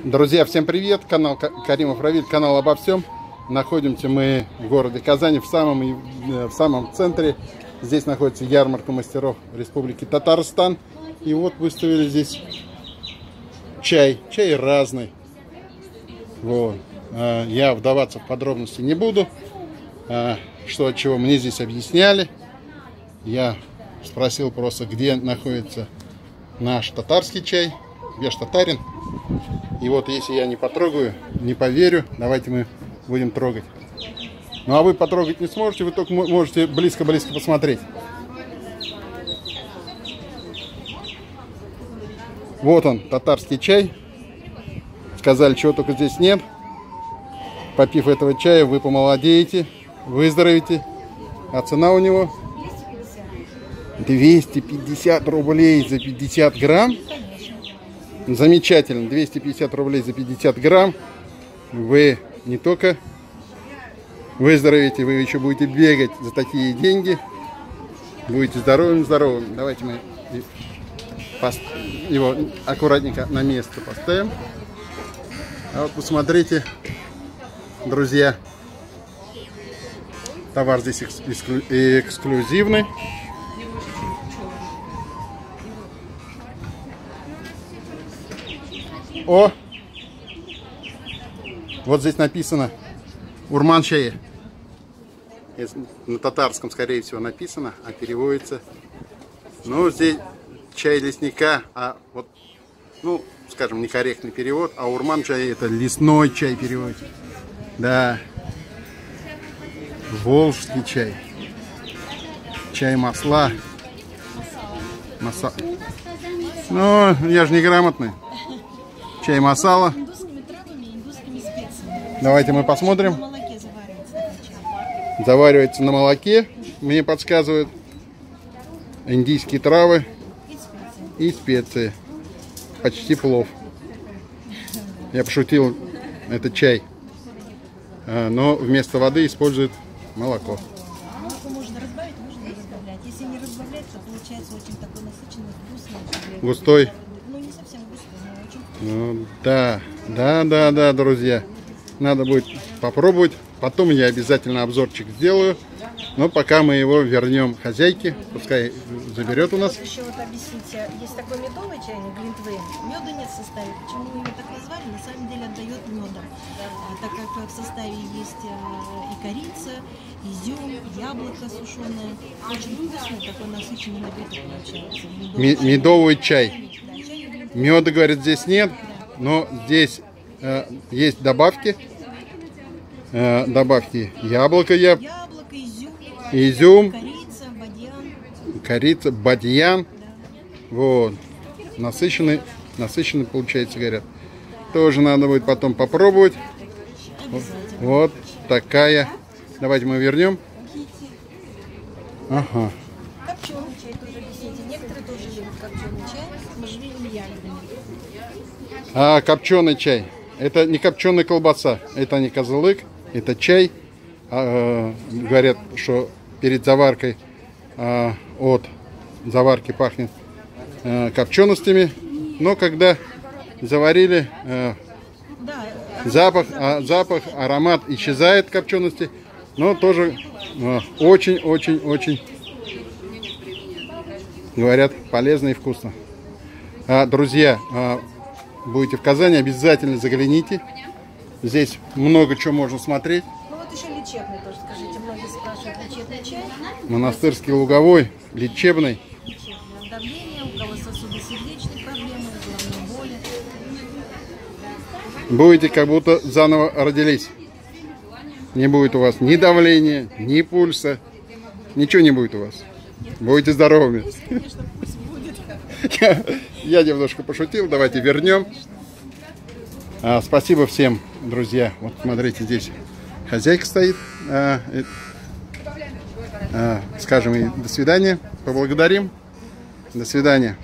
Друзья, всем привет! Канал Каримов Равиль, канал обо всем. Находимся мы в городе Казани, в самом центре. Здесь находится ярмарка мастеров Республики Татарстан. И вот выставили здесь чай разный. Вот. Я вдаваться в подробности не буду. Что от чего мне здесь объясняли. Я спросил просто, где находится наш татарский чай. Я ж татарин. И вот если я не потрогаю, не поверю, давайте мы будем трогать. Ну а вы потрогать не сможете, вы только можете близко-близко посмотреть. Вот он, татарский чай. Сказали, чего только здесь нет. Попив этого чая, вы помолодеете, выздоровеете. А цена у него 250 рублей за 50 грамм. Замечательно, 250 рублей за 50 грамм. Вы не только выздоровеете, вы еще будете бегать за такие деньги. Будете здоровым. Давайте мы его аккуратненько на место поставим. А вот посмотрите, друзья, товар здесь эксклюзивный. О! Вот здесь написано Урман чае. На татарском, скорее всего, написано, а переводится. Ну, здесь чай лесника, а вот, ну, скажем, некорректный перевод, а урман чай это лесной чай переводится. Да. Волжский чай. Чай масла. Ну, я же неграмотный. Чай масала. Давайте мы посмотрим. Заваривается на молоке. Мне подсказывают индийские травы и специи. Почти плов. Я пошутил, это чай. Но вместо воды используют молоко. Молоко можно разбавить, можно не разбавлять. Если не разбавлять, то получается очень такой насыщенный, вкусный. Густой. Ну, не совсем густой, но очень Ну, да, друзья. Надо будет попробовать. Потом я обязательно обзорчик сделаю. Но пока мы его вернем хозяйке. Пускай заберет у нас. Вот еще вот объясните. Есть такой медовый чайник, глинтвейн. Меда нет в составе. Почему мы его так назвали? На самом деле отдает медом. Так как в составе есть и корица, изюм, яблоко сушеное. Очень вкусный, такой насыщенный напиток получается. Медовый чай. Меда, говорит, здесь нет. Но здесь есть добавки. Добавки яблоко, изюм, корица, бадьян. Да. Вот. Насыщенный получается, говорят. Тоже надо будет потом попробовать. Вот такая. Давайте мы вернем. Ага. Копченый чай тоже объясните. Некоторые тоже любят копченый чай с можжевельными ягодами. А копченый чай. Это не копченая колбаса. Это не козылык. Это чай. Говорят, что перед заваркой от заварки пахнет копченостями. Но когда заварили, запах, аромат исчезает копчености. Но тоже очень, говорят, полезно и вкусно. Друзья, будете в Казани, обязательно загляните. Здесь много чего можно смотреть. Ну вот еще лечебный тоже, скажите. Многие спрашивают, лечебный чай. Монастырский луговой, лечебный. Лечебное давление, у кого сосудосердечные проблемы, головные боли. Будете как будто заново родились. Не будет у вас ни давления, ни пульса. Ничего не будет у вас. Будете здоровыми. Пусть, конечно, пусть будет. Я немножко пошутил. Давайте вернем. Спасибо всем, друзья. Вот смотрите, здесь хозяйка стоит. Скажем ей до свидания. Поблагодарим. До свидания.